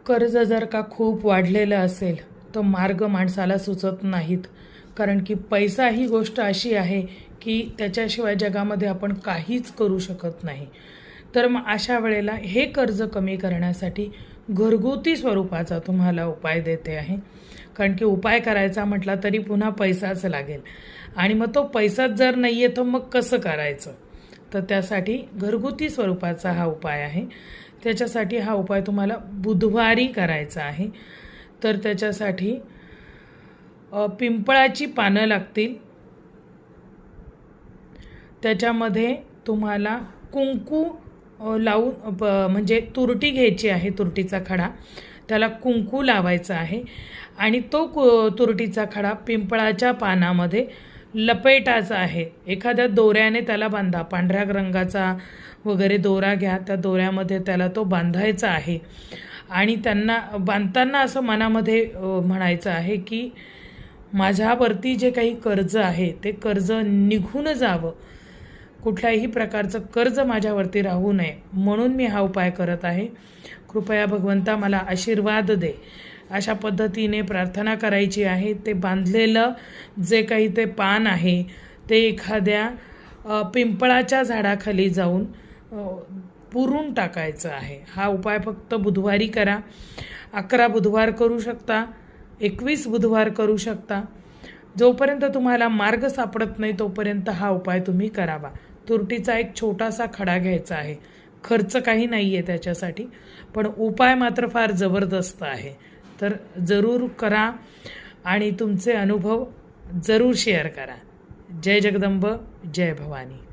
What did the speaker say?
कर्ज जर का खूप वाढलेलं असेल तर मार्ग माणसाला सुचत नाहीत. कारण की पैसा ही गोष्ट अशी आहे की त्याच्याशिवाय जगामध्ये आपण काहीच करू शकत नाही. तर मग अशा वेळेला हे कर्ज कमी करण्यासाठी घरगुती स्वरूपाचा तुम्हाला उपाय देते आहे. कारण की उपाय करायचा म्हटला तरी पुन्हा पैसाच लागेल आणि मग तो पैसाच जर नाही आहे तर मग कसं करायचं. तर त्यासाठी घरगुती स्वरूपाचा हा उपाय आहे. त्याच्यासाठी हा उपाय तुम्हाला बुधवारी करायचा आहे. तर त्याच्यासाठी पिंपळाची पानं लागतील. त्याच्यामध्ये तुम्हाला कुंकू लावून म्हणजे तुरटी घ्यायची आहे, तुरटीचा खडा, त्याला कुंकू लावायचा आहे आणि तो तुरटीचा खडा पिंपळाच्या पानामध्ये लपेटायचा आहे. एखाद्या दोऱ्याने त्याला बांधा, पांढऱ्या रंगाचा वगैरे दोरा घ्या, त्या दोऱ्यामध्ये त्याला तो बांधायचा आहे आणि त्यांना बांधताना असं मनामध्ये म्हणायचं आहे की माझ्यावरती जे काही कर्ज आहे ते कर्ज निघून जावं, कुठल्याही प्रकारचं कर्ज माझ्यावरती राहू नये म्हणून मी हा उपाय करत आहे. कृपया भगवंता मला आशीर्वाद दे, अशा पद्धतीने प्रार्थना करायची आहे. ते बांधलेलं जे काही ते पान आहे ते एखाद्या पिंपळाच्या झाडाखाली जाऊन पुरून टाकायचं आहे. हा उपाय फक्त बुधवारी करा. 11 बुधवार करू शकता, 21 बुधवार करू शकता. जोपर्यंत तुम्हाला मार्ग सापडत नाही तोपर्यंत हा उपाय तुम्ही करावा. तुरटीचा एक छोटासा खडा घ्यायचा आहे. खर्च काही नाही आहे त्याच्यासाठी, पण उपाय मात्र फार जबरदस्त आहे. तर जरूर करा आणि तुमचे अनुभव जरूर शेअर करा. जय जगदंब, जय भवानी.